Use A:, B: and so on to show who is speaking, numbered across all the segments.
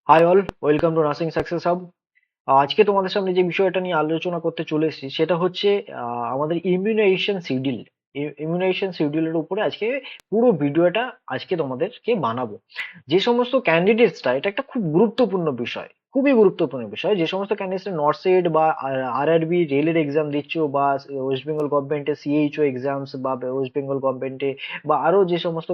A: High all, welcome to nursing success hub. আজকে তোমাদের সামনে যে বিষয়টা নিয়ে আলোচনা করতে চলে এসেছি সেটা হচ্ছে আমাদের ইমিউনাইজেশন শিডিউল। ইমিউনাইজেশন শিডিউলের উপরে আজকে পুরো ভিডিওটা আজকে তোমাদেরকে বানাবো। যে সমস্ত ক্যান্ডিডেটসরা, এটা একটা খুব গুরুত্বপূর্ণ বিষয়, খুবই গুরুত্বপূর্ণ বিষয়, যে সমস্ত ক্যান্ডিডেটস নর্সেড বা আরআরবি রেলের এক্সাম দিচ্ছ, বা ওয়েস্ট বেঙ্গল গভর্নমেন্টের সিএইচও এক্সামস, বা ওয়েস্ট বেঙ্গল গভর্নমেন্টে বা আরো যে সমস্ত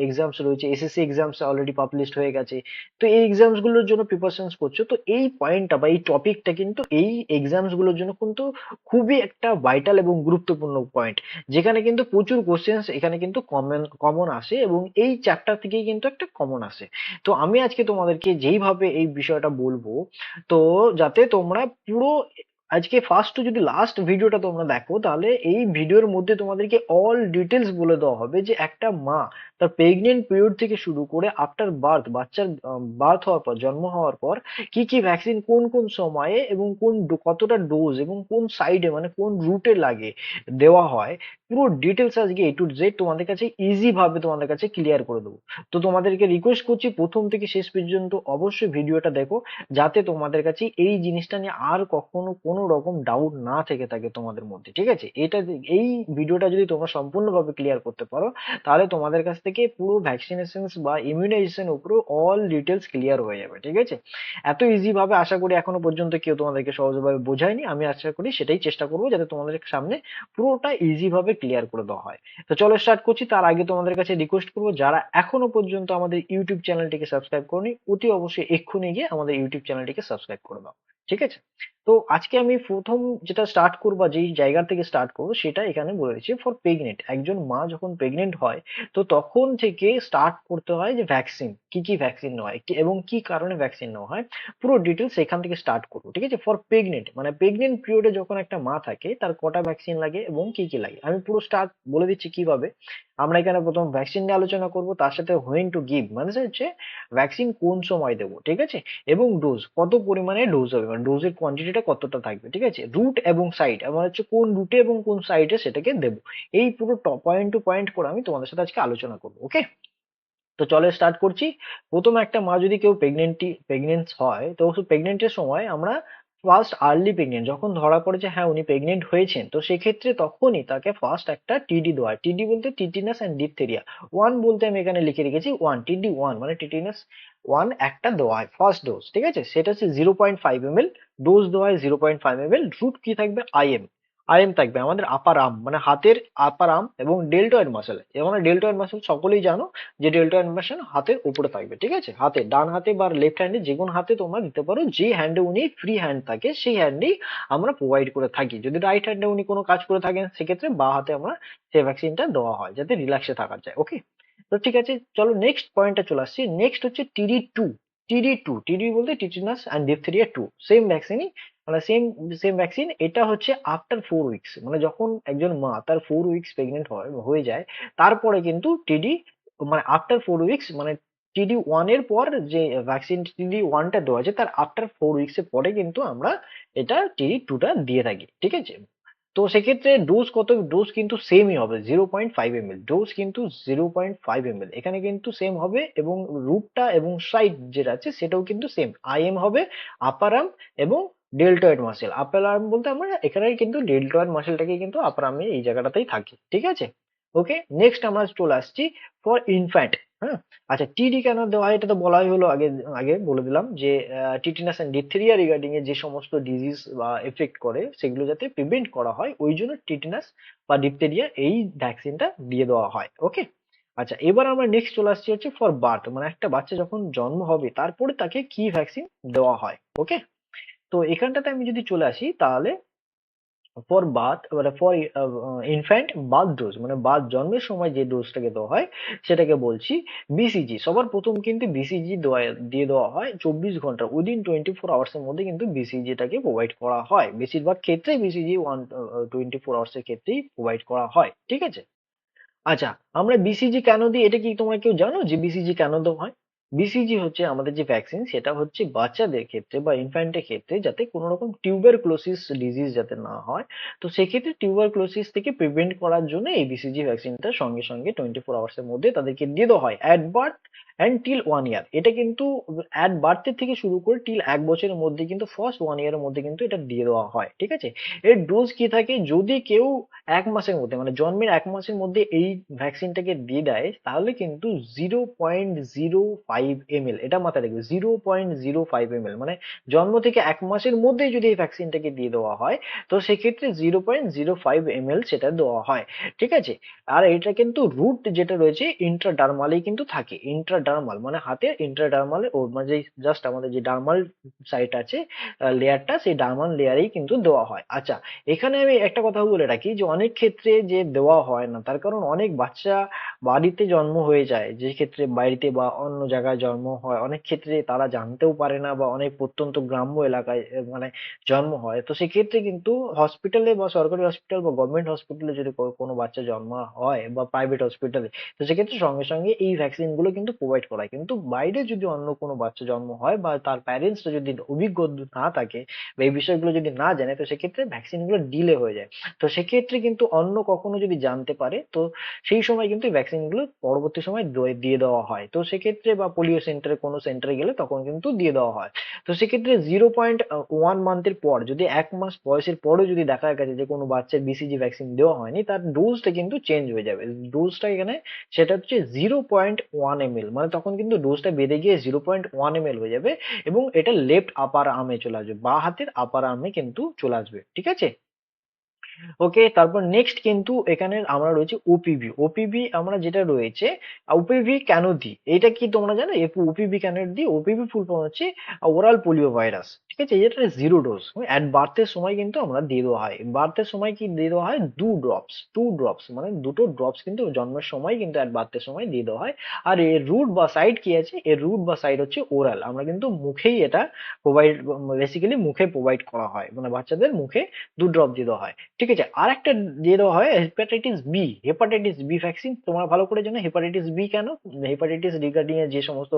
A: এক্সামস রয়েছে, এসএসসি এক্সামস অলরেডি পাবলিশড হয়ে গেছে। তো এই এক্সামস গুলোর জন্য প্রিপারেশন করছো, তো এই পয়েন্টটা বা এই টপিকটা কিন্তু এই এক্সামস গুলোর জন্য কিন্তু খুবই একটা ভাইটাল এবং গুরুত্বপূর্ণ পয়েন্ট, যেখানে কিন্তু প্রচুর কোশ্চেন্স এখানে কিন্তু কমন কমন আসে, এবং এই চ্যাপ্টার থেকেই কিন্তু একটা কমন আসে। তো আমি আজকে তোমাদেরকে যেইভাবে এই বিষয়টা বলবো, তো যাতে তোমরা পুরো আজকে ফার্স্ট টু যদি লাস্ট ভিডিওটা তোমরা দেখো, তাহলে এই ভিডিওর মধ্যে তোমাদেরকে অল ডিটেলস বলে দেওয়া হবে যে একটা মা তার প্রেগনেন্ট পিরিয়ড থেকে শুরু করে আফটার বার্থ, বাচ্চার বার্থ হওয়ার পর, জন্ম হওয়ার পর কি কি ভ্যাকসিন কোন কোন সময়ে এবং কতটা ডোজ এবং কোন সাইডে মানে কোন রুটে লাগে দেওয়া হয়, পুরো ডিটেলস আজকে এ টু জেড তোমাদের কাছে ইজি ভাবে তোমাদের কাছে ক্লিয়ার করে দেবো। তো তোমাদেরকে রিকোয়েস্ট করছি প্রথম থেকে শেষ পর্যন্ত অবশ্যই ভিডিওটা দেখো, যাতে তোমাদের কাছে এই জিনিসটা নিয়ে আর কখনো কোনো রকম ডাউট না থেকে থাকে তোমাদের মধ্যে, ঠিক আছে? এই ভিডিওটা যদি তোমরা সম্পূর্ণভাবে ক্লিয়ার করতে পারো, তাহলে তোমাদের কাছ থেকে পুরো ভ্যাকসিনেশন বা ইমিউনাইজেশন উপরে অল ডিটেলস ক্লিয়ার হয়ে যাবে, ঠিক আছে? এত ইজি ভাবে আশা করি এখনো পর্যন্ত কেউ তোমাদেরকে সহজভাবে বোঝায়নি। আমি আশা করি সেটাই চেষ্টা করবো, যাতে তোমাদের সামনে পুরোটা ইজি ভাবে ক্লিয়ার করে দেওয়া হয়। তো চলো স্টার্ট করছি। তার আগে তোমাদের কাছে রিকোয়েস্ট করবো, যারা এখনো পর্যন্ত আমাদের ইউটিউব চ্যানেলটিকে সাবস্ক্রাইব করনি, অতি অবশ্যই এক্ষুনি গিয়ে আমাদের ইউটিউব চ্যানেলটিকে সাবস্ক্রাইব করে দাও, ঠিক আছে? তো আজকে আমি প্রথম যেটা স্টার্ট করবো, যেই জায়গা থেকে স্টার্ট করবো, সেটা এখানে বলে দিচ্ছি। ফর প্রেগনেন্ট, একজন মা যখন প্রেগনেন্ট হয়, তো তখন থেকে স্টার্ট করতে হয় যে ভ্যাকসিন, কি কি ভ্যাকসিন নেওয়া হয় এবং কি কারণে ভ্যাকসিন নেওয়া হয়, পুরো ডিটেলস এখান থেকে স্টার্ট করবো, ঠিক আছে? ফর প্রেগনেন্ট মানে প্রেগনেন্ট পিরিয়ডে যখন একটা মা থাকে, তার কটা ভ্যাকসিন লাগে এবং কি কি লাগে, আমি পুরো স্টার্ট বলে দিচ্ছি কিভাবে। আমরা এখানে প্রথম ভ্যাকসিন নিয়ে আলোচনা করব, তার সাথে হোয়েন টু গিভ মানে হচ্ছে ভ্যাকসিন কোন সময় দেবো, ঠিক আছে? এবং ডোজ, কত পরিমাণে ডোজ হবে, মানে ডোজের কোয়ান্টিটিটা কতটা থাকবে, ঠিক আছে? রুট এবং সাইট, আমার হচ্ছে কোন রুটে এবং কোন সাইটে সেটাকে দেবো। এই পুরো পয়েন্ট টু পয়েন্ট করে আমি তোমাদের সাথে আজকে আলোচনা করবো, ওকে? তো চলো স্টার্ট করছি। প্রথমে একটা মা যদি কেউ প্রেগনেন্ট হয়, তো প্রেগনেন্টের সময় আমরা ফার্স্ট আর্লি প্রেগনেন্ট যখন ধরা পড়ে যে হ্যাঁ উনি প্রেগনেন্ট হয়েছেন, তো সেক্ষেত্রে তখনই তাকে ফার্স্ট একটা টিডি দেওয়া হয়। টিডি বলতে টিটিনাস অ্যান্ড ডিপথেরিয়া ওয়ান বলতে আমি এখানে লিখে রেখেছি ওয়ান, টিডি ওয়ান মানে টিটিনাস ওয়ান একটা দেওয়া হয় ফার্স্ট ডোজ, ঠিক আছে? সেটা হচ্ছে 0.5 ml ডোজ দেওয়া হয়, 0.5 ml। রুট কি থাকবে? আইএম। আইএম থাকবে আমাদের আপার আর্ম মানে হাতের আপার আর্ম এবং ডেল্টয়েড মাসেল। মানে ডেল্টয়েড মাসেল সকলেই জানো যে ডেল্টয়েড মাসেল হাতের উপরে থাকবে, ঠিক আছে? হাতে ডান হাতে বা লেফট হ্যান্ডে যে কোনো হাতে তোমরা দিতে পারো, যে হ্যান্ডে উনি ফ্রি হ্যান্ড থাকে সেই হ্যান্ডেই আমরা প্রোভাইড করে থাকি। যদি রাইট হ্যান্ডে উনি কোনো কাজ করে থাকেন, সেক্ষেত্রে বা হাতে আমরা সেই ভ্যাকসিনটা দেওয়া হয়, যাতে রিল্যাক্সে থাকা যায়, ওকে? তো ঠিক আছে, চলো নেক্সট পয়েন্টে চলে আসছি। নেক্সট হচ্ছে টিডি টু। টিডি টু, টিডি বলতে tetanus and diphtheria two, same ভ্যাকসিনই, মানে সেম সেম ভ্যাকসিন। এটা হচ্ছে আফটার 4 উইকস, মানে যখন একজন মা তার 4 উইকস প্রেগনেন্ট হয়ে যায়, তারপরে কিন্তু টিডি মানে আফটার 4 উইকস মানে টিডি ওয়ান এর পর যে ভ্যাকসিন টিডি ওয়ানটা দেওয়া আছে, তার আফটার 4 উইকস এর পরে কিন্তু আমরা এটা টিডি টুটা দিয়ে থাকি, ঠিক আছে? তো সেক্ষেত্রে ডোজ কত? ডোজ কিন্তু সেমই হবে, 0.5 ml ডোজ কিন্তু 0.5 ml এখানে কিন্তু সেম হবে, এবং রুটটা এবং সাইড যেটা আছে সেটাও কিন্তু সেম। আইএম হবে আপার আর্ম এবং ডেল্টয়েড মাসেল। আপার আর্ম বলতে আমরা এখানে কিন্তু ডেল্টয়েড মাসেলটাকে কিন্তু আপার আর্মে এই জায়গাটাতেই থাকি, ঠিক আছে? ওকে, নেক্সট আমরা চলে আসছি ফর ইনফ্যান্ট। হ্যাঁ, আচ্ছা, টিডি কেন দেওয়া হয় এটা তো বলাই হলো, আগে আগে বলে দিলাম যে টিটেনাস এন্ড ডিপথেরিয়া রিগার্ডিং এ যে সমস্ত ডিজিজ বা এফেক্ট করে, সেগুলো যাতে প্রিভেন্ট করা হয়, ওই জন্য টিটেনাস বা ডিপথেরিয়া এই ভ্যাকসিনটা দিয়ে দেওয়া হয়, ওকে? আচ্ছা, এবার আমরা নেক্সট চলে আসছি হচ্ছে ফর বার্থ, মানে একটা বাচ্চা যখন জন্ম হবে তারপরে তাকে কি ভ্যাকসিন দেওয়া হয়, ওকে? তো এখানটাতে আমি যদি চলে আসি, তাহলে ফর বার্থ মানে ফর ইনফ্যান্ট বার্থ ডোজ, মানে বার্থ জন্মের সময় যে ডোজটাকে দেওয়া হয় সেটাকে বলছি বিসিজি। সবার প্রথম কিন্তু বিসিজি দিয়ে দেওয়া হয় 24 ঘন্টা, উইদিন 24 আওয়ার্স এর মধ্যে কিন্তু বিসিজিটাকে প্রোভাইড করা হয়। বেশিরভাগ ক্ষেত্রে বিসিজি 24 আওয়ার্স এর ক্ষেত্রেই প্রোভাইড করা হয়, ঠিক আছে? আচ্ছা, আমরা বিসিজি কেন দিই, এটা কি তোমরা কেউ জানো যে বিসিজি কেন দেওয়া হয়? বিসিজি হচ্ছে আমাদের যে ভ্যাকসিন, সেটা হচ্ছে বাচ্চাদের ক্ষেত্রে বা ইনফ্যান্টের ক্ষেত্রে যাতে কোনো রকম টিউবারকুলোসিস ডিজিজ যাতে না হয়। তো সেক্ষেত্রে টিউবারকুলোসিস থেকে প্রিভেন্ট করার জন্য এই বিসিজি ভ্যাকসিনটা সঙ্গে সঙ্গে 24 আওয়ার্স এর মধ্যে তাদেরকে দিয়ে দেওয়া হয়, অ্যাট বার্থ অ্যান্ড টিল 1 ইয়ার। এটা কিন্তু অ্যাট বার্থের থেকে শুরু করে টিল 1 বছরের মধ্যে কিন্তু ফার্স্ট 1 ইয়ারের মধ্যে কিন্তু এটা দিয়ে দেওয়া হয়, ঠিক আছে। এর ডোজ কি থাকে, যদি কেউ 1 মাসের মধ্যে মানে জন্মের 1 মাসের মধ্যে এই ভ্যাকসিনটাকে দিয়ে দেয় তাহলে কিন্তু 0.05 ml, এটা মাথায় রাখবে, 0.05 ml, মানে জন্ম থেকে 1 মাসের মধ্যেই যদি এই ভ্যাকসিনটাকে দিয়ে দেওয়া হয় তো সেক্ষেত্রে 0.05 ml সেটা দেওয়া হয়, ঠিক আছে। আর এটা কিন্তু রুট যেটা রয়েছে ইন্ট্রাডার্মালেই কিন্তু থাকে, ইন্ট্রাডার্মাল মানে হাতের ইন্ট্রাডার্মালে, ও মানে জাস্ট আমাদের যে ডার্মাল সাইট আছে, লেয়ারটা, সেই ডার্মাল লেয়ারেই কিন্তু দেওয়া হয়। আচ্ছা, এখানে আমি একটা কথা বলে রাখি যে অনেক ক্ষেত্রে যে দেওয়া হয় না তার কারণ অনেক বাচ্চা বাড়িতে জন্ম হয়ে যায়, যে ক্ষেত্রে বাড়িতে বা অন্য জায়গায় জন্ম হয়, অনেক ক্ষেত্রে তারা জানতেও পারে না, বা অনেক প্রত্যন্ত গ্রাম্য এলাকায় মানে জন্ম হয়, তো সেক্ষেত্রে কিন্তু হসপিটালে বা সরকারি হসপিটাল বা গভর্নমেন্ট হসপিটালে যদি কোনো বাচ্চা জন্ম হয় বা প্রাইভেট হসপিটালে, তো সেক্ষেত্রে সঙ্গে সঙ্গে এই ভ্যাকসিন গুলো কিন্তু প্রোভাইড করায়। কিন্তু বাইরে যদি অন্য কোনো বাচ্চা জন্ম হয় বা তার প্যারেন্টসরা যদি অভিজ্ঞ না থাকে বা এই বিষয়গুলো যদি না জানে, তো সেক্ষেত্রে ভ্যাকসিন গুলো ডিলে হয়ে যায়। তো সেক্ষেত্রে কিন্তু অন্য কখনো যদি জানতে পারে তো সেই সময় কিন্তু ভ্যাকসিন গুলো পরবর্তী সময় দিয়ে দেওয়া হয়। তো সেক্ষেত্রে বা পোলিও সেন্টারে কোনো সেন্টারে গেলে তখন কিন্তু দিয়ে দেওয়া হয়। তো সেক্ষেত্রে 0.1 মান্থের পর, যদি 1 মাস বয়সের পরেও যদি দেখা গেছে যে কোনো বাচ্চার বিসিজি ভ্যাকসিন দেওয়া হয়নি, তার ডোজটা কিন্তু চেঞ্জ হয়ে যাবে। ডোজটা এখানে সেটা হচ্ছে 0.1 ml, মানে তখন কিন্তু ডোজটা বেড়ে গিয়ে 0.1 ml হয়ে যাবে, এবং এটা লেফট আপার আর্মে চলে আসবে, বাঁ হাতের আপার আর্মে কিন্তু চলে আসবে, ঠিক আছে। ওকে, তারপর নেক্সট কিন্তু এখানে আমরা রয়েছে ওপিভি। ওপিভি আমরা যেটা রয়েছে, ওপিভি কেন দিই এটা কি তোমরা জানো? ওপিভি কেন দিই? ওপিভি ফুল ফর্ম হচ্ছে ওরাল পোলিও ভাইরাস, ঠিক আছে। এটা জিরো ডোজ, অ্যাট বার্থের সময় কিন্তু আমরা দিয়ে দেওয়া হয়। বার্থের সময় কি দিয়ে দেওয়া হয়? 2 ড্রপস, মানে দুটো ড্রপস কিন্তু জন্মের সময় কিন্তু অ্যাট বার্থের সময় দিয়ে দেওয়া হয়। আর এর রুট বা সাইড কি আছে? এর রুট বা সাইড হচ্ছে ওরাল, আমরা কিন্তু মুখেই এটা প্রোভাইড, বেসিক্যালি মুখে প্রোভাইড করা হয়, মানে বাচ্চাদের মুখে 2 ড্রপ দিয়ে দেওয়া হয়, ঠিক আছে। আর একটা দিয়ে দেওয়া হয় hepatitis B. Hepatitis B vaccine তোমরা ভালো করে জানো। হেপাটাইটিস বি কেন? হেপাটাইটিস রিগার্ডিং এর যে সমস্ত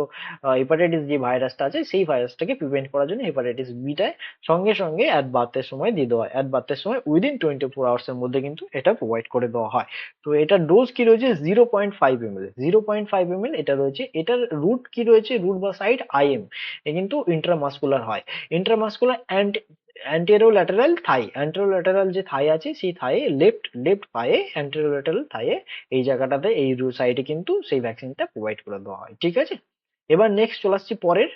A: হেপাটাইটিস যে ভাইরাসটা আছে সেই ভাইরাসটাকে প্রিভেন্ট করার জন্য হেপাটাইটিস বিটায় সঙ্গে সঙ্গে অ্যাট বার্থের সময় দিয়ে দেওয়া হয়। অ্যাট বার্থের সময় উইদিন 24 আওয়ার্স এর মধ্যে কিন্তু এটা প্রোভাইড করে দেওয়া হয়। তো এটার ডোজ কি রয়েছে? 0.5 ml। 0.5 ml এটা রয়েছে। এটার রুট কি রয়েছে? রুট বা সাইড আইএম, এ কিন্তু ইন্ট্রামাসকুলার হয়। ইন্ট্রামাসকুলার অ্যান্ড অ্যান্টেরোল্যাটারাল থাই, অ্যান্টেরোল্যাটারাল যে থাই আছে সেই থায়ে লেফট লেফট পায়ে, অ্যান্টেরোল্যাটারাল থায়ে এই জায়গাটাতে, এই সাইডে কিন্তু সেই ভ্যাকসিনটা প্রোভাইড করে দেওয়া হয়, ঠিক আছে। এবার নেক্সট চলে আসছি পরের।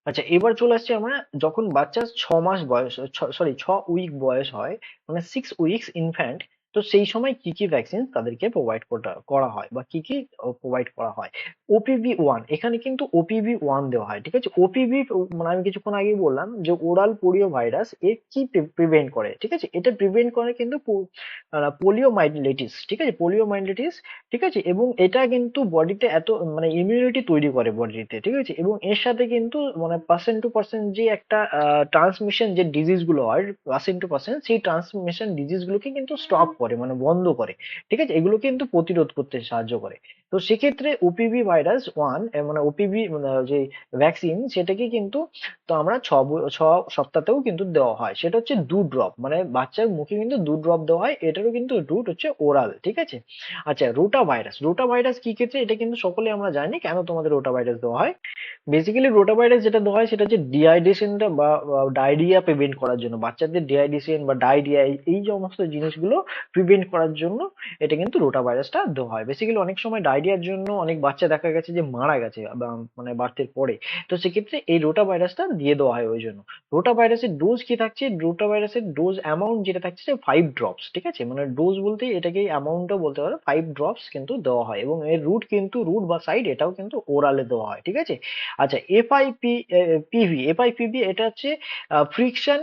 A: আচ্ছা, এবার চলে আসছি আমরা, যখন বাচ্চার 6 মাস বয়স, সরি 6 উইক বয়স হয়, মানে 6 উইকস ইনফ্যান্ট, তো সেই সময় কি কি ভ্যাকসিন তাদেরকে প্রোভাইড করা হয় বা কি কি প্রোভাইড করা হয়। ওপিভি 1, এখানে কিন্তু ওপিভি 1 দেওয়া হয়, ঠিক আছে। ওপিভি মানে আমি কিছুক্ষণ আগেই বললাম যে ওরাল পোলিও ভাইরাস, এ কি প্রিভেন্ট করে, ঠিক আছে। এটা প্রিভেন্ট করে কিন্তু পোলিও মাইলেটিস, ঠিক আছে, পোলিও মাইলেটিস, ঠিক আছে। এবং এটা কিন্তু বডিতে এত মানে ইমিউনিটি তৈরি করে বডিতে, ঠিক আছে। এবং এর সাথে কিন্তু মানে পার্সেন্ট টু পার্সেন্ট যে একটা ট্রান্সমিশন যে ডিজিজ গুলো হয়, পার্সেন্ট টু পার্সেন্ট সেই ট্রান্সমিশন ডিজিজ গুলোকে কিন্তু স্টপ করে, মানে বন্ধ করে, ঠিক আছে। এগুলো কিন্তু প্রতিরোধ করতে সাহায্য করে। তো সেক্ষেত্রে ওপিভি ভাইরাস 1 মানে ওপিভি যে ভ্যাকসিন সেটাকে কিন্তু, তো আমরা 6 সপ্তাহতেও কিন্তু দেওয়া হয়। সেটা হচ্ছে 2 ড্রপ, মানে বাচ্চার মুখে কিন্তু 2 ড্রপ দেওয়া হয়। এটারও কিন্তু রুট হচ্ছে ওরাল, ঠিক আছে। আচ্ছা, রোটা ভাইরাস। রোটা ভাইরাস কি ক্ষেত্রে? এটা কিন্তু সকলে আমরা জানি কেন তোমাদের রোটা ভাইরাস দেওয়া হয়। বেসিক্যালি রোটা ভাইরাস যেটা দেওয়া হয় সেটা হচ্ছে ডিহাইড্রেশনটা বা ডায়রিয়া প্রিভেন্ট করার জন্য, বাচ্চাদের ডিহাইড্রেশন বা ডায়রিয়া এই সমস্ত জিনিসগুলো প্রিভেন্ট করার জন্য এটা কিন্তু রোটা ভাইরাসটা দেওয়া হয়। বেসিক্যালি অনেক সময় ডায়রিয়ার জন্য অনেক বাচ্চা দেখা গেছে যে মারা গেছে মানে বার্থের পরে, তো সেক্ষেত্রে এই রোটা ভাইরাসটা দিয়ে দেওয়া হয় ওই জন্য। রোটা ভাইরাসের ডোজ কি থাকছে? রোটা ভাইরাসের ডোজ অ্যামাউন্ট যেটা থাকছে 5 ড্রপস, ঠিক আছে। মানে ডোজ বলতে এটাকে অ্যামাউন্টও বলতে পারো, 5 ড্রপস কিন্তু দেওয়া হয়। এবং এর রুট কিন্তু, রুট বা সাইড এটাও কিন্তু ওরালে দেওয়া হয়, ঠিক আছে। আচ্ছা, এফআইপিভি এটা হচ্ছে ফ্রিকশন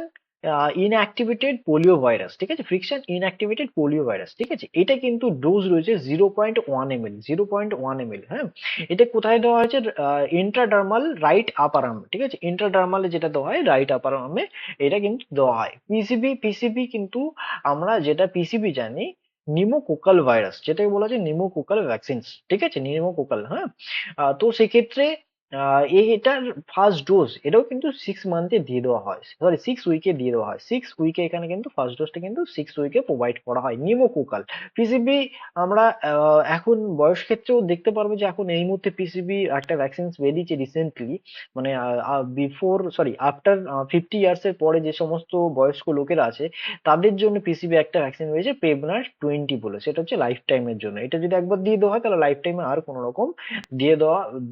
A: ইনঅ্যাক্টিভেটেড পোলিও ভাইরাস, ঠিক আছে। ফ্রিকশন ইনঅ্যাক্টিভেটেড পোলিও ভাইরাস, ঠিক আছে। এটা কিন্তু ডোজ রয়েছে 0.1 ml, 0.1 ml, হ্যাঁ। এটা কোথায় দেওয়া হয়েছে? ইন্ট্রাডার্মাল রাইট আপার আর্ম, ঠিক আছে। ইন্ট্রাডার্মালে যেটা দেওয়া হয় রাইট আপার আর্মে, এটা কিন্তু দেওয়া হয়। পিসিবি কিন্তু আমরা যেটা পিসিবি জানি, নিমোকোকাল ভাইরাস, যেটাকে বলা হয় নিমোকোকাল ভ্যাকসিনস, ঠিক আছে, নিমোকোকাল, হ্যাঁ। তো সেক্ষেত্রে এটার ফার্স্ট ডোজ এটাও কিন্তু 6 মান্থে দিয়ে দেওয়া হয়, সরি 6 উইকে দিয়ে দেওয়া হয়, 6 উইকে এখানে কিন্তু ফার্স্ট ডোজটা কিন্তু 6 উইকে প্রোভাইড করা হয় নিমোকোকাল পিসিবি। আমরা এখন বয়স ক্ষেত্রেও দেখতে পারবো যে এখন এই মুহূর্তে পিসিবি একটা ভ্যাকসিন বেরিয়েছে রিসেন্টলি, মানে বিফোর সরি আফটার 50 ইয়ার্স এর পরে যে সমস্ত বয়স্ক লোকেরা আছে তাদের জন্য পিসিবি একটা ভ্যাকসিন রয়েছে পেবনার 20 বলে, সেটা হচ্ছে লাইফ টাইমের জন্য। এটা যদি একবার দিয়ে দেওয়া হয় তাহলে লাইফ টাইমে আর কোনো রকম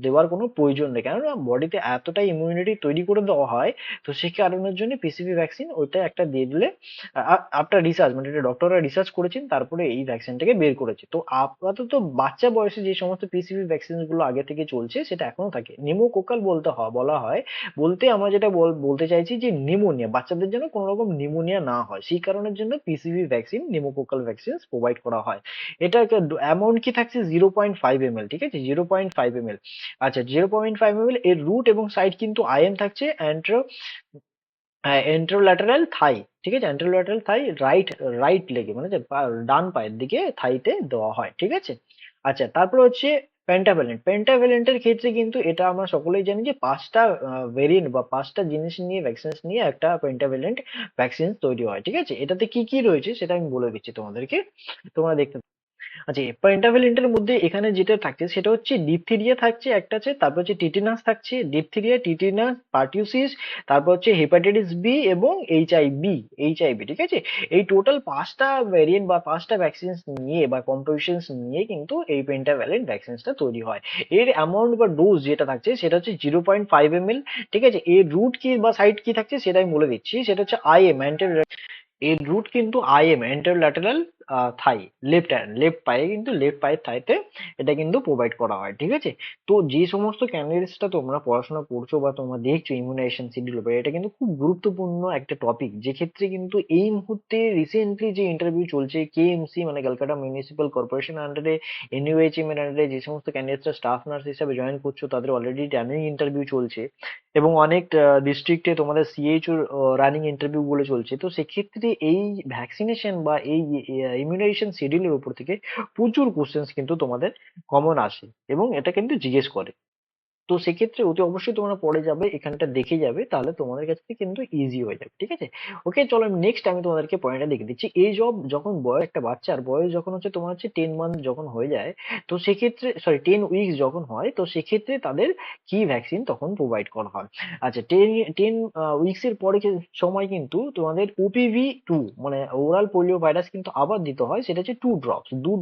A: দেওয়ার কোনো প্রয়োজন নেই, কেননা বডিতে এতটাই ইমিউনিটি তৈরি করে দেওয়া হয়। তো সেই কারণের জন্য পিসিবি ভ্যাকসিন ওইটা একটা দিয়ে দিলে, আফটার রিসার্চ মানে এটা ডক্টররা রিসার্চ করেছেন তারপরে এই ভ্যাকসিনটাকে বের করেছে। তো আপাতত বাচ্চা বয়সে যে সমস্ত পিসিবি ভ্যাকসিন গুলো আগে থেকে চলছে সেটা এখনো থাকে। নিমোকোকাল বলা হয়, বলতে আমরা যেটা বলতে চাইছি যে নিমোনিয়া, বাচ্চাদের যেন কোনো রকম নিমোনিয়া না হয় সেই কারণের জন্য পিসিবি ভ্যাকসিন নিমোকোকাল ভ্যাকসিন প্রোভাইড করা হয়। এটা অ্যামাউন্ট কি থাকছে 0.5 ml, ঠিক আছে, 0.5 ml। আচ্ছা, 0.5 ml এর রুট এবং সাইড কিন্তু আইএম থাকছে এন্ট্রোল্যাটারাল থাই, ঠিক আছে, এন্ট্রোল্যাটারাল থাই রাইট রাইট লেগে মানে যে ডান পায়ের দিকে থাইতে দেওয়া হয়, ঠিক আছে। আচ্ছা, তারপর হচ্ছে পেন্টাভ্যালেন্ট। পেন্টাভ্যালেন্টের ক্ষেত্রে কিন্তু এটা আমরা সকলেই জানি যে 5টা ভেরিয়েন্ট বা 5টা জিনিস নিয়ে ভ্যাকসিন নিয়ে একটা পেন্টাভ্যালেন্ট ভ্যাকসিন তৈরি হয়, ঠিক আছে। এটাতে কি কি রয়েছে সেটা আমি বলে দিচ্ছি তোমাদেরকে, তোমরা দেখতে। আচ্ছা, পেন্টাভেলিন্টের মধ্যে এখানে যেটা থাকছে সেটা হচ্ছে ডিপথেরিয়া থাকছে একটা, আছে তারপর হচ্ছে টিটেনাস থাকছে, ডিপথেরিয়া, টিটেনাস, পার্টিউসিস, তারপর হচ্ছে হেপাটাইটিস বি এবং এইচআইভি, ঠিক আছে। এই টোটাল 5টা ভ্যারিয়েন্ট বা 5টা ভ্যাকসিন নিয়ে বা কম্পোজিশনস নিয়ে কিন্তু এই পেন্টাভ্যালেন্ট ভ্যাকসিনটা তৈরি হয়। এর অ্যামাউন্ট বা ডোজ যেটা থাকছে সেটা হচ্ছে 0.5 ml, ঠিক আছে। এর রুট কি বা সাইড কি থাকছে সেটা আমি বলে দিচ্ছি, সেটা হচ্ছে আইএম, এর রুট কিন্তু আইএম, অ্যান্টেরোল্যাটারাল থাই, লেফট পায়ে কিন্তু লেফট পায়ের থাইতে এটা কিন্তু প্রোভাইড করা হয়, ঠিক আছে। তো যে সমস্ত ক্যান্ডিডেটসটা তোমরা পড়াশোনা করছো বা তোমরা দেখছো ইমিউনাইজেশন শিডিউল, এটা কিন্তু খুব গুরুত্বপূর্ণ একটা টপিক, যে ক্ষেত্রে কিন্তু এই মুহূর্তে রিসেন্টলি যে ইন্টারভিউ চলছে কেএমসি মানে ক্যালকাটা মিউনিসিপ্যাল কর্পোরেশন আন্ডারে, এনইউএইচএম এর আন্ডারে যে সমস্ত ক্যান্ডিডেটসরা স্টাফ নার্স হিসাবে জয়েন করছো তাদের অলরেডি ট্রেনিং ইন্টারভিউ চলছে, এবং অনেক ডিস্ট্রিক্টে তোমাদের সিএইচও রানিং ইন্টারভিউ বলে চলছে। তো সেক্ষেত্রে এই ভ্যাকসিনেশন বা এই ইমিউনাইজেশন শিডিউলের উপর থেকে প্রচুর কোশ্চেন্স কিন্তু তোমাদের কমন আসে এবং এটা কিন্তু জিজ্ঞেস করে। তো সেক্ষেত্রে অতি অবশ্যই তোমরা পড়ে যাবে, এখানটা দেখে যাবে, তাহলে তোমাদের কাছে কিন্তু ইজি হয়ে যাবে, ঠিক আছে। ওকে, চলো নেক্সট আমি তোমাদেরকে পয়েন্টটা দেখে দিচ্ছি। এই যখন বয়স একটা বাচ্চার বয়স যখন হচ্ছে তোমার হচ্ছে 10 মান্থ যখন হয়ে যায়, তো সেক্ষেত্রে সরি 10 উইকস যখন হয়, তো সেক্ষেত্রে তাদের কি ভ্যাকসিন তখন প্রোভাইড করা হয়। আচ্ছা, টেন উইকস এর পরে সময় কিন্তু তোমাদের ওপিভি 2 মানে ওরাল পোলিও ভাইরাস কিন্তু আবার দিতে হয়, সেটা হচ্ছে 2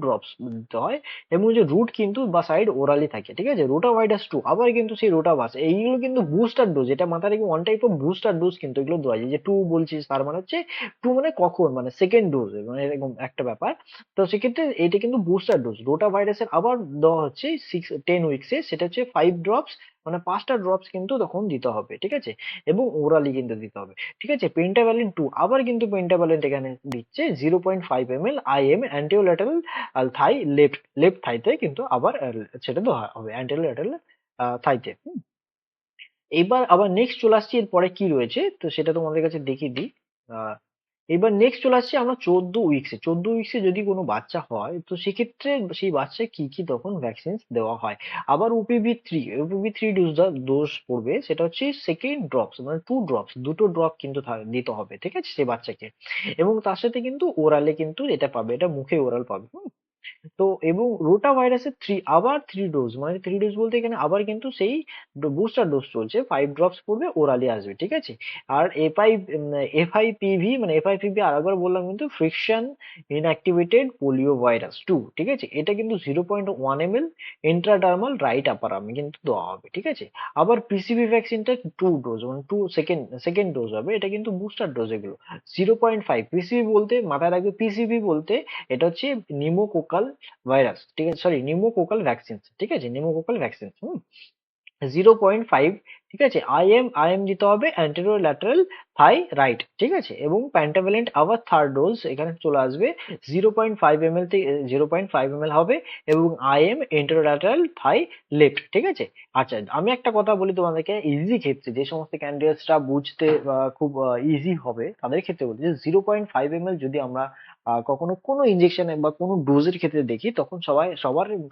A: ড্রপস দিতে হয়, এবং যে রুট কিন্তু বা সাইড ওরালি থাকে, ঠিক আছে। রোটাভাইরাস 2 আবার কিন্তু সেই রোটাভাস, এইগুলো কিন্তু বুস্টার ডোজ, এটা মাথায় রেখে one type of booster dose কিন্তু এগুলো দেওয়া যায়। যে 2 বলছিস তার মানে হচ্ছে 2 মানে কখন, মানে সেকেন্ড ডোজ, মানে এরকম একটা ব্যাপার। তো সেক্ষেত্রে এটা কিন্তু বুস্টার ডোজ রোটা ভাইরাসের আবার দেওয়া হচ্ছে 10 উইকসে, সেটা হচ্ছে 5 ড্রপস, মানে 5টা ড্রপস কিন্তু তখন দিতে হবে, ঠিক আছে, এবং ওরালি কিন্তু দিতে হবে, ঠিক আছে। পেন্টাভ্যালেন্ট 2 আবার কিন্তু পেন্টাভ্যালেন্ট এখানে দিচ্ছে 0.5 ml আইএম অ্যান্টিওল্যাটারাল থাই, লেফট থাইতে কিন্তু আবার সেটা দেওয়া হবে অ্যান্টিওল্যাটারাল থাইতে। এবার আবার নেক্সট চলে আসছি এরপরে কি রয়েছে, তো সেটা তোমাদের কাছে দেখিয়ে দিই। আহ, এবার নেক্সট চলে আসছে আমরা 14 উইকসে যদি কোনো বাচ্চা হয় তো সেক্ষেত্রে সেই বাচ্চা কি কি তখন ভ্যাকসিন দেওয়া হয়। আবার ওপিভি থ্রি ডোজ পড়বে, সেটা হচ্ছে সেকেন্ড ড্রপস, মানে 2 ড্রপস, দুটো ড্রপ কিন্তু দিতে হবে, ঠিক আছে, সেই বাচ্চাকে। এবং তার সাথে কিন্তু ওরালে কিন্তু এটা পাবে, এটা মুখে ওরাল পাবে। তো এবং রোটা ভাইরাসের থ্রি ডোজ, মানে থ্রি ডোজ বলতে এখানে আবার কিন্তু সেই বুস্টার ডোজ চলছে, 5 ড্রপস পড়বে, ওরালি আসবে, ঠিক আছে। আর এফআইপিভি মানে এফআইপিভি আরেকবার বললাম কিন্তু ফ্রিকশন ইনঅ্যাক্টিভেটেড পোলিও ভাইরাস 2, ঠিক আছে, এটা কিন্তু 0.1 ml ইন্ট্রাডার্মাল রাইট আপার আর্মে কিন্তু দেওয়া হবে, ঠিক আছে। আবার পিসিভি ভ্যাকসিনটা 2 ডোজ মানে সেকেন্ড ডোজ হবে, এটা কিন্তু বুস্টার ডোজ, এগুলো 0.5। পিসিভি বলতে মাথায় রাখবে, পিসিভি বলতে এটা হচ্ছে নিউমোকোকাল ভাইরাস, ঠিক আছে, সরি নিউমোকোকাল ভ্যাকসিন, ঠিক আছে, নিউমোকোকাল ভ্যাকসিন 0.5, ঠিক আছে। আইএম দিতে হবে অ্যান্টেরিয়র ল্যাটারাল থাই রাইট, ঠিক আছে, এবং প্যান্টাভ্যালেন্ট আবার থার্ড ডোজ এখানে চলে আসবে 0.5 ml থেকে 0.5 ml হবে, এবং আইএম এন্টেরিয়র ল্যাটারাল থাই লেফট, ঠিক আছে। আচ্ছা, আমি একটা কথা বলি তোমাদেরকে, ইজি ক্ষেত্রে যে সমস্ত ক্যান্ডিডেটসরা বুঝতে খুব ইজি হবে তাদের ক্ষেত্রে বলছি যে 0.5 ml যদি আমরা কখনো কোনো ইনজেকশনে বা কোনো ডোজের ক্ষেত্রে দেখি, তখন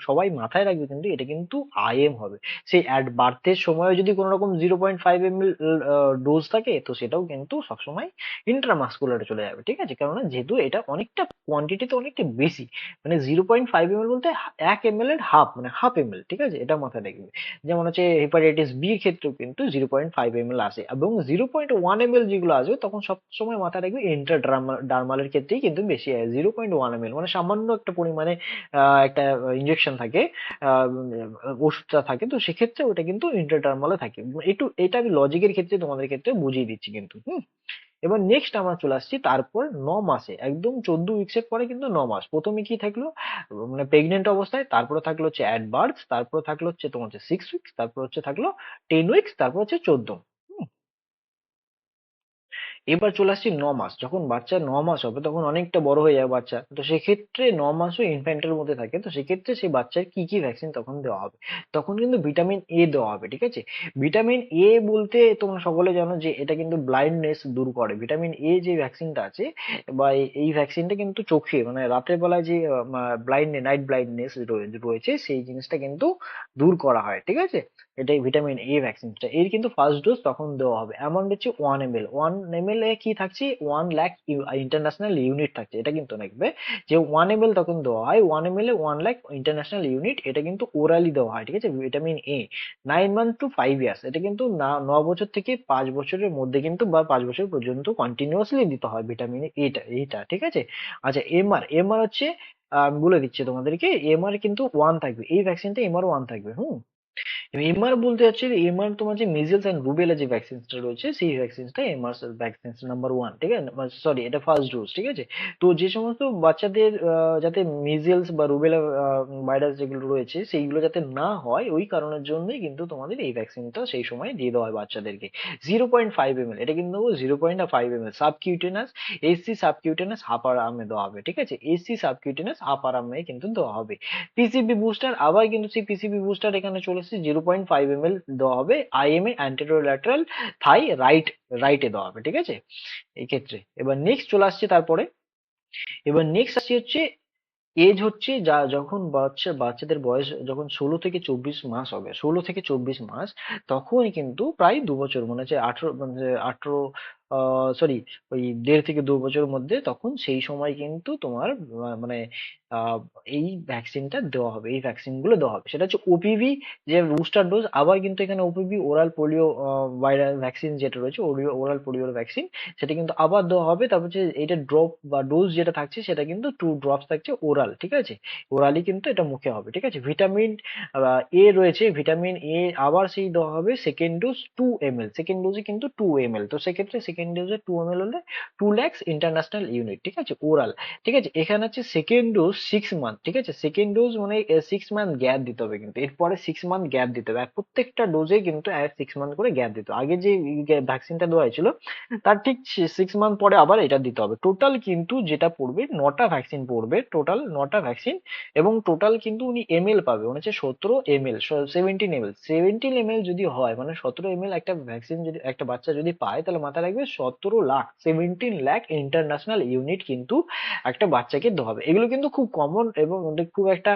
A: সবাই মাথায় রাখবে কিন্তু এটা কিন্তু আইএম হবে। সেই অ্যাট বার্থের সময়ও যদি কোনো রকম 0.5 ml ডোজ থাকে, তো সেটাও কিন্তু সবসময় ইন্ট্রামাস্কুলারে চলে যাবে, ঠিক আছে? কেননা যেহেতু এটা অনেকটা কোয়ান্টিটিতে অনেকটা বেশি, মানে 0.5 ml বলতে 1 ml এর হাফ, মানে হাফ এমএল, ঠিক আছে? এটা মাথায় রাখবে। যেমন হচ্ছে হেপাটাইটিস বি এর ক্ষেত্রেও কিন্তু 0.5 ml আসে, এবং 0.1 ml যেগুলো আসবে তখন সবসময় মাথায় রাখবে ডার্মালের ক্ষেত্রেই কিন্তু বেশি হয়। 0.1 ml মানে সামান্য একটা পরিমাণে একটা ইনজেকশন থাকে, আহ, ওষুধটা থাকে, তো সেক্ষেত্রে ওটা কিন্তু ইন্টারডার্মালে থাকে। এটা আমি লজিকের ক্ষেত্রে তোমাদের ক্ষেত্রে বুঝিয়ে দিচ্ছি কিন্তু। এবার নেক্সট আমরা চলে আসছি তারপর 9 মাসে, একদম 14 উইকস এর পরে কিন্তু 9 মাস। প্রথমে কি থাকলো, মানে প্রেগনেন্ট অবস্থায়, তারপরে থাকলো হচ্ছে অ্যাট বার্থ, তারপরে থাকলো হচ্ছে তোমার হচ্ছে 6 উইকস, তারপর হচ্ছে থাকলো 10 উইকস, তারপর হচ্ছে 14। এবার চলে আসছি 9 মাস, যখন বাচ্চা 9 মাস হবে তখন অনেকটা বড় হয়ে যাবে বাচ্চা, তো সেক্ষেত্রে 9 মাসও ইনফ্যান্টের মধ্যে থাকে, তো সেক্ষেত্রে সেই বাচ্চার কি কি ভ্যাকসিন তখন দেওয়া হবে? তখন কিন্তু ভিটামিন এ দেওয়া হবে, ঠিক আছে? ভিটামিন এ বলতে তোমরা সকলে জানো যে এটা কিন্তু ব্লাইন্ডনেস দূর করে। ভিটামিন এ যে ভ্যাকসিনটা আছে, বা এই ভ্যাকসিনটা কিন্তু চোখে, মানে রাতের বেলায় যে নাইট ব্লাইন্ডনেস রয়েছে সেই জিনিসটা কিন্তু দূর করা হয়, ঠিক আছে? এটাই ভিটামিন এ ভ্যাকসিনটা, এর কিন্তু ফার্স্ট ডোজ তখন দেওয়া হবে। অ্যামাউন্ট হচ্ছে 1 ml। 1 ml এ কি থাকছে, 1 লাখ ইন্টারন্যাশনাল ইউনিট থাকছে, এটা কিন্তু দেখবে যে 1 ml তখন দেওয়া হয়। 1 ml এ 1 লাখ ইন্টারন্যাশনাল ইউনিট, এটা কিন্তু ওরালি দেওয়া হয়, ঠিক আছে? Vitamin A 9 months to 5 years, এটা কিন্তু 9 বছর থেকে 5 বছরের মধ্যে কিন্তু, বা 5 বছর পর্যন্ত কন্টিনিউয়াসলি দিতে হয় ভিটামিন এটা, ঠিক আছে? আচ্ছা, এমআর হচ্ছে আমি বলে দিচ্ছি তোমাদেরকে, এমআর কিন্তু 1 থাকবে, এই ভ্যাকসিনটা এমআর 1 থাকবে। এমআর বলতে হচ্ছে এমআর, তোমার যে মিজেলস এন্ড রুবেলা যে ভ্যাকসিনটা রয়েছে, সেই ভ্যাকসিনটা এমআর ভ্যাকসিন নাম্বার 1, ঠিক আছে? সরি, এটা ফার্স্ট ডোজ, ঠিক আছে? তো যে সমস্ত বাচ্চাদের যাতে মিজেলস বা রুবেলা ভাইরাস যেগুলো রয়েছে সেইগুলো যাতে না হয়, ওই কারণের জন্যই কিন্তু তোমাদের এই ভ্যাকসিনটা সেই সময় দিয়ে দেওয়া হয় বাচ্চাদেরকে। 0.5 ml, এটা কিন্তু 0.5 ml সাবকিউটেনাস, এসসি সাবকিউটেনাস আপার আর্মে দেওয়া হবে, ঠিক আছে? এসসি সাবকিউটেনাস আপার আর্মে কিন্তু দেওয়া হবে। পিসিবি বুস্টার, আবার কিন্তু সেই পিসিবি বুস্টার এখানে চলে এসেছে, 0.5 ml দেওয়া হবে আইএমএ অ্যান্টেরোল্যাটারাল থাই রাইটে দেওয়া হবে, ঠিক আছে? এই ক্ষেত্রে এবার নেক্সট চলে আসছে তারপরে, এবার নেক্সট আসছে হচ্ছে এজ হচ্ছে, যখন বাচ্চাদের বয়স যখন 16 থেকে 24 মাস হবে, 16 থেকে 24 মাস, তখন কিন্তু প্রায় 2 বছর, মনে হচ্ছে 18, মানে 18, সরি, ওই 1.5 থেকে 2 বছরের মধ্যে, তখন সেই সময় কিন্তু তোমার মানে আহ, এই ভ্যাকসিনটা দেওয়া হবে, এই ভ্যাকসিন গুলো দেওয়া হবে। সেটা হচ্ছে ওপিভি, যে বুস্টার ডোজ। আবার কিন্তু এখানে OPV oral polio viral vaccine যেটা রয়েছে, ওরাল পোলিওর ভ্যাকসিন, সেটা কিন্তু আবার দেওয়া হবে। তারপর হচ্ছে এটা ড্রপ বা ডোজ যেটা থাকছে সেটা কিন্তু 2 ড্রপস থাকছে ওরাল, ঠিক আছে? ওরালি কিন্তু এটা মুখে হবে, ঠিক আছে? ভিটামিন এ রয়েছে, ভিটামিন এ আবার সেই দেওয়া হবে সেকেন্ড ডোজ 2 ml, সেকেন্ড ডোজে কিন্তু 2 ml, তো সেক্ষেত্রে সেকেন্ড ডোজে 2 ml হলে 2 lakhs ইন্টারন্যাশনাল ইউনিট, ঠিক আছে? ওরাল, ঠিক আছে? এখানে হচ্ছে সেকেন্ড ডোজ 6 মান্থ, ঠিক আছে? সেকেন্ড ডোজ মানে 6 মান্থ গ্যাপ দিতে হবে, কিন্তু এরপরে 6 মান্থ গ্যাপ দিতে হবে, আর প্রত্যেকটা ডোজে কিন্তু 6 মান্থ করে গ্যাপ দিতে হবে। আগে যে ভ্যাকসিনটা দেওয়া হয়েছিল তার ঠিক 6 মান্থ পরে আবার এটা দিতে হবে। টোটাল কিন্তু যেটা পড়বে, 9টা ভ্যাকসিন পড়বে, টোটাল 9টা ভ্যাকসিন। এবং টোটাল কিন্তু উনি এমএল পাবে, মানে হচ্ছে 17 ml, 17 ml, 17 ml যদি হয়, মানে 17 ml একটা ভ্যাকসিন যদি একটা বাচ্চা যদি পায়, তাহলে মাথায় রাখবে 17 লাখ, 17 লাখ ইন্টারন্যাশনাল ইউনিট কিন্তু একটা বাচ্চাকে দেওয়া হবে। এগুলো কিন্তু খুব কমন, এবং খুব একটা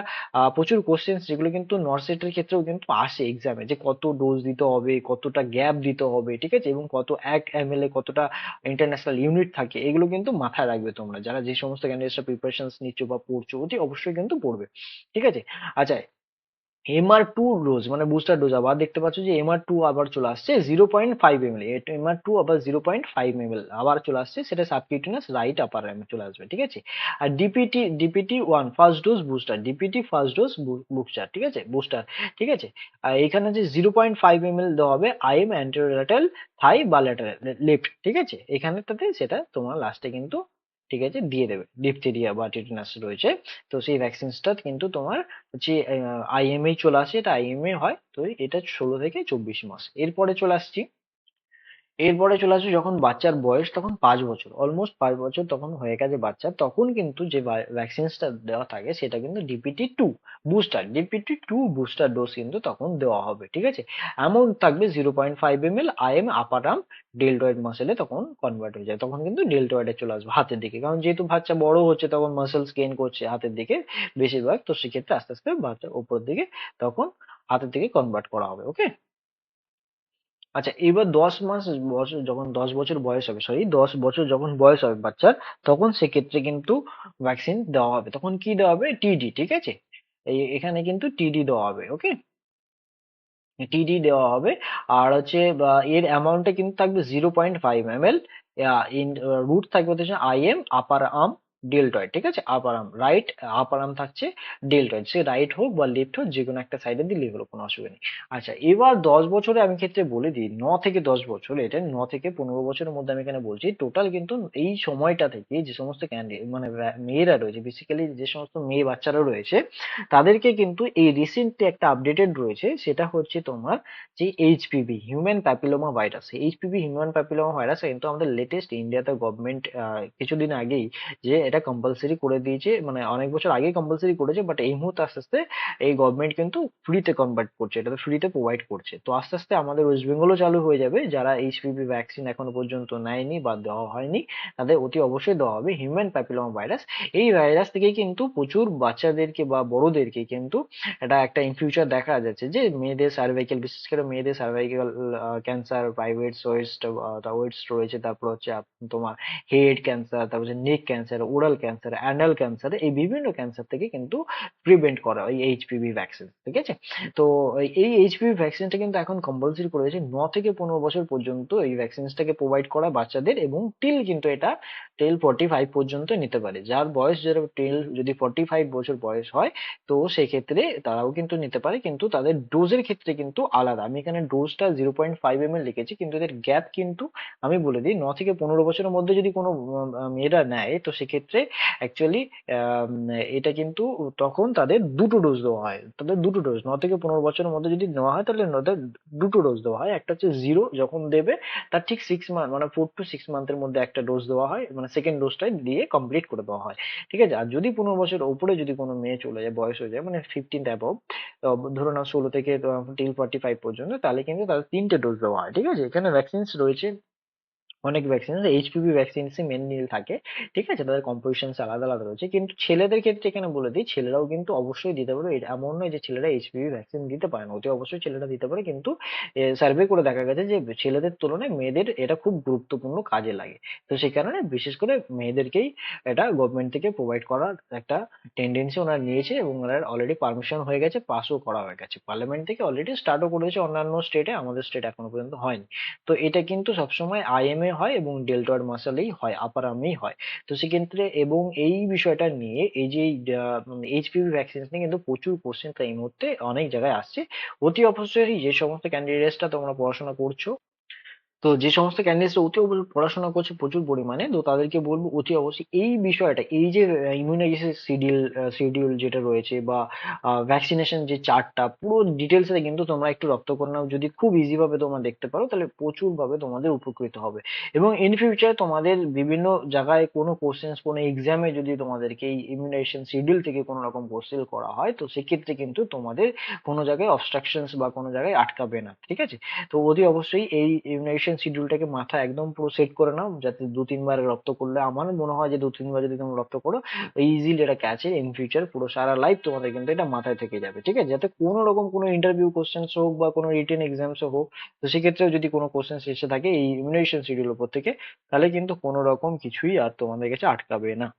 A: প্রচুর কোশ্চেন যেগুলো কিন্তু নর্সেটের ক্ষেত্রেও কিন্তু আসে এক্সামে, যে কত ডোজ দিতে হবে, কতটা গ্যাপ দিতে হবে, ঠিক আছে? এবং কত 1 ml এ কতটা ইন্টারন্যাশনাল ইউনিট থাকে, এগুলো কিন্তু মাথায় রাখবে তোমরা, যারা যে সমস্ত ক্যান্ডিডেটসরা প্রিপারেশন নিচ্ছ বা পড়ছো, অতি অবশ্যই কিন্তু পড়বে, ঠিক আছে? আচ্ছা, এমআর 2 ডোজ মানে বুস্টার ডোজ, আবার দেখতে পাচ্ছ যে এমআর 2 আবার চলে আসছে 0.5 ml, এমআর 2 আবার 0.5 ml আবার চলে আসছে, সেটা সাবকিউটেনাস রাইট আপার এম চলে আসবে, ঠিক আছে? আর DPT 1 first dose booster, DPT first dose booster, ঠিক আছে? বুস্টার, ঠিক আছে? আর এখানে যে 0.5 ml দেওয়া হবে আইএম অ্যান্টেরোল্যাটারাল থাই বা ল্যাটারাল লেফট, ঠিক আছে? এখানেটাতে সেটা তোমার লাস্টে কিন্তু, ঠিক আছে, দিয়ে দেবে। ডিপথেরিয়া বা টিটেনাস রয়েছে, তো সেই ভ্যাকসিনসটা কিন্তু তোমার হচ্ছে আইএমএ চলে আসে, এটা আইএমএ হয়, তো এটা 16 থেকে 24 মাস। এরপরে চলে আসছি এরপরে চলে আসবে যখন বাচ্চার বয়স তখন 5 বছর, অলমোস্ট 5 বছর তখন হয়ে গেছে বাচ্চা, তখন কিন্তু যে ভ্যাকসিনসটা দেওয়া থাকে সেটা কিন্তু DPT-2 booster, DPT-2 booster dose কিন্তু তখন দেওয়া হবে, ঠিক আছে। অ্যামাউন্ট থাকবে 0.5 ml, IM আপার আর্ম ডেল্টয়েড মাসেলে তখন কনভার্ট হয়ে যায়, তখন কিন্তু ডেল্টয়েডে চলে আসবে হাতের দিকে, কারণ যেহেতু বাচ্চা বড় হচ্ছে তখন মাসেলস গেইন করছে হাতের দিকে বেশিরভাগ, তো সেক্ষেত্রে আস্তে আস্তে বাচ্চা উপরের দিকে তখন হাতের দিকে কনভার্ট করা হবে, ওকে। আচ্ছা, এবার 10 মাস বয়স যখন 10 বছর বয়স হবে, সরি 10 বছর যখন বয়স হবে বাচ্চার, তখন সেক্ষেত্রে কিন্তু ভ্যাকসিন দেওয়া হবে, তখন কি দেওয়া হবে, TD, ঠিক আছে। এখানে কিন্তু TD দেওয়া হবে, ওকে। TD দেওয়া হবে। আর হচ্ছে এর অ্যামাউন্টটা কিন্তু থাকবে 0.5 ml, ইন রুট থাকবে হচ্ছে IM আপার আর্ম ডেল্টয়েড, ঠিক আছে, আপার আর্ম রাইট, আপার আর্ম থাকছে ডেল্টয়েড, সে রাইট হোক বা লেফট হোক যে কোনো একটা সাইডে দিলেই হলো, কোনো অসুবিধা নেই। আচ্ছা, এবার 10 বছরে আমি ক্ষেত্রে বলে দিই, 9 থেকে 10 বছর, এটা 9 থেকে 15 বছরের মধ্যে আমি এখানে বলছি টোটাল কিন্তু এই সময়টা থেকে যে সমস্ত ক্যান্ডিডেট মানে মেয়েরা রয়েছে, বেসিক্যালি যে সমস্ত মেয়ে বাচ্চারা রয়েছে, তাদেরকে কিন্তু এই রিসেন্টলি একটা আপডেটেড রয়েছে, সেটা হচ্ছে তোমার যে HPV human papilloma virus, HPV human papilloma virus কিন্তু আমাদের লেটেস্ট ইন্ডিয়াতে গভর্নমেন্ট কিছুদিন আগেই যে এটা কম্পালসারি করে দিয়েছে, মানে অনেক বছর আগেই কম্পালসারি করেছে, বাট এই মুহূর্তে আস্তে আস্তে এই গভর্নমেন্ট কিন্তু ফ্রিতে কনভার্ট করছে, এটা ফ্রিতে প্রোভাইড করছে, তো আস্তে আস্তে আমাদের ওয়েস্ট বেঙ্গলও চালু হয়ে যাবে, যারা HPV ভ্যাকসিন এখনো পর্যন্ত নেয়নি বা দেওয়া হয়নি তাদের অতি অবশ্যই দেওয়া হবে হিউম্যান প্যাপিলোমা ভাইরাস। এই ভাইরাস থেকে কিন্তু প্রচুর বাচ্চাদেরকে বা বড়দেরকে কিন্তু এটা একটা ইন ফিউচার দেখা যাচ্ছে যে মেয়েদের সার্ভাইকেল, বিশেষ করে মেয়েদের সার্ভাইকেল ক্যান্সার, প্রাইভেট ওয়েটস রয়েছে, তারপর হচ্ছে তোমার হেড ক্যান্সার, তারপর হচ্ছে neck cancer, oral cancer, anal cancer, এই বিভিন্ন ক্যান্সার থেকে কিন্তু প্রিভেন্ট করা এই HPV ভ্যাকসিন, ঠিক আছে। তো এই HPV ভ্যাকসিনটা কিন্তু এখন কম্পালসরি করে দিয়েছে, 9 থেকে 15 বছর পর্যন্ত এই ভ্যাকসিনটাকে প্রোভাইড করা বাচ্চাদের, এবং টিল কিন্তু এটা টিল 45 পর্যন্ত নিতে পারে, যার বয়স যারা টিল যদি 45 বছর বয়স হয়, তো সেক্ষেত্রে তারাও কিন্তু নিতে পারে, কিন্তু তাদের ডোজের ক্ষেত্রে কিন্তু আলাদা, আমি এখানে ডোজটা 0.5 ml লিখেছি, কিন্তু এদের গ্যাপ কিন্তু আমি বলে দিই, 9 থেকে 15 বছরের মধ্যে যদি কোনো মেয়েরা নেয়, তো সেক্ষেত্রে অ্যাকচুয়ালি এটা কিন্তু তখন তাদের দুটো ডোজ দেওয়া হয়, তাদের দুটো ডোজ 9 থেকে 15 বছরের মধ্যে যদি নেওয়া হয় তাহলে তাদের দুটো ডোজ দেওয়া হয়, একটা হচ্ছে জিরো যখন দেবে তার ঠিক 6 মান্থ মানে 4 to 6 মান্থের মধ্যে একটা ডোজ দেওয়া হয়, মানে সেকেন্ড ডোজটাই দিয়ে কমপ্লিট করে দেওয়া হয়, ঠিক আছে। আর যদি 15 বছর উপরে যদি কোনো মেয়ে চলে যায়, বয়স হয়ে যায় মানে 15 অ্যাবভ, ধরো না 16 থেকে টিল 45 পর্যন্ত, তাহলে কিন্তু তাদের তিনটে ডোজ দেওয়া হয়, ঠিক আছে। এখানে ভ্যাকসিনস রয়েছে অনেক ভ্যাকসিন, HPV ভ্যাকসিনসই মেনলি থাকে, ঠিক আছে, তাদের কম্পোজিশন আলাদা আলাদা রয়েছে, কিন্তু ছেলেদের ক্ষেত্রে এখানে বলে দিই ছেলেরাও কিন্তু অবশ্যই দিতে পারে, এমন নয় যে ছেলেরা HPV ভ্যাকসিন দিতে পারে না, অতি অবশ্যই ছেলেরা দিতে পারে, কিন্তু সার্ভে করে দেখা গেছে যে ছেলেদের তুলনায় মেয়েদের এটা খুব গুরুত্বপূর্ণ কাজে লাগে, তো সেই কারণে বিশেষ করে মেয়েদেরকেই এটা গভর্নমেন্ট থেকে প্রোভাইড করার একটা টেন্ডেন্সি ওনারা নিয়েছে, এবং ওনার অলরেডি পারমিশন হয়ে গেছে, পাসও করা হয়ে গেছে পার্লামেন্ট থেকে, অলরেডি স্টার্টও করেছে অন্যান্য স্টেটে, আমাদের স্টেট এখনো পর্যন্ত হয়নি। তো এটা কিন্তু সবসময় IM এ হয় এবং ডেল্টয়েড মাসেলেই হয়, আপার আর্মেই হয়, তো সেক্ষেত্রে এবং এই বিষয়টা নিয়ে এই যে HPV ভ্যাকসিন নিয়ে কিন্তু প্রচুর কোশ্চেন এই মুহূর্তে অনেক জায়গায় আসছে, অতি অবশ্যই যে সমস্ত ক্যান্ডিডেটসরা তোমরা পড়াশোনা করছো, তো যে সমস্ত ক্যান্ডিডেটস অতি অবশ্যই পড়াশোনা করছে প্রচুর পরিমাণে, তো তাদেরকে বলবো অতি অবশ্যই এই বিষয়টা, এই যে ইমিউনাইজেশন শিডিউল যেটা রয়েছে বা ভ্যাকসিনেশন যে চার্টটা পুরো ডিটেলস এ কিন্তু তোমরা একটু রপ্ত করে নাও, যদি খুব ইজি ভাবে তোমরা দেখতে পারো তাহলে প্রচুর ভাবে তোমাদের উপকৃত হবে, এবং ইন ফিউচার তোমাদের বিভিন্ন জায়গায় কোনো কোশ্চেন্স কোনো এক্সামে যদি তোমাদেরকে এই ইমিউনাইজেশন শিডিউল থেকে কোনো রকম কোশ্চেন করা হয়, তো সেক্ষেত্রে কিন্তু তোমাদের কোনো জায়গায় অবস্ট্রাকশনস বা কোনো জায়গায় আটকাবে না, ঠিক আছে। তো অতি অবশ্যই এই ইমিউনাইজেশন শিডিউলটাকে মাথায় একদম পুরো সেট করে নাও, যাতে 2-3 বার রপ্ত করলে, আমার মনে হয় যে 2-3 বার যদি তুমি রপ্ত করো ইজিলি এটা ক্যাচে ইন ফিউচার পুরো সারা লাইফ তোমাদের কিন্তু এটা মাথায় থেকে যাবে, ঠিক আছে, যাতে কোনো রকম কোনো ইন্টারভিউ কোশ্চেন্স হোক বা কোনো রিটেন এক্সামস হোক, তো সেক্ষেত্রেও যদি কোনো কোশ্চেন্স এসে থাকে এই ইমিউনাইজেশন শিডিউল উপর থেকে, তাহলে কিন্তু কোনো রকম কিছুই আর তোমাদের কাছে আটকাবে না,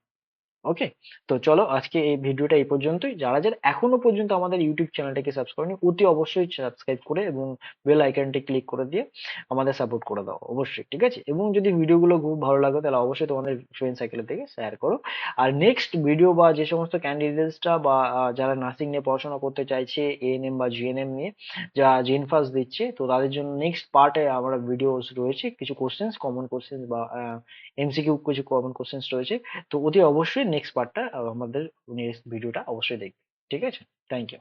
A: ওকে। তো চলো আজকে এই ভিডিওটা এই পর্যন্তই, যারা যারা এখনো পর্যন্ত আমাদের ইউটিউব চ্যানেলটাকে সাবস্ক্রাইব করেনি অতি অবশ্যই সাবস্ক্রাইব করে এবং বেল আইকনটি ক্লিক করে দিয়ে আমাদের সাপোর্ট করে দাও অবশ্যই, ঠিক আছে। এবং যদি ভিডিওগুলো খুব ভালো লাগে তাহলে অবশ্যই তোমাদের ফ্রেন্ড সার্কেলের থেকে শেয়ার করো। আর নেক্সট ভিডিও বা যে সমস্ত ক্যান্ডিডেটসরা বা যারা নার্সিং নিয়ে পড়াশোনা করতে চাইছে, ANM বা GNM নিয়ে, যা জেনফাস দিচ্ছে, তো তাদের জন্য নেক্সট পার্টে আমরা ভিডিওস রয়েছে, কিছু কোশ্চেন্স কমন কোশ্চেন্স বা MCQ কিছু কমন কোশ্চেন্স রয়েছে, তো অতি অবশ্যই নেক্সট পার্টটা আমাদের নেক্সট ভিডিওটা অবশ্যই দেখবে, ঠিক আছে। Thank you.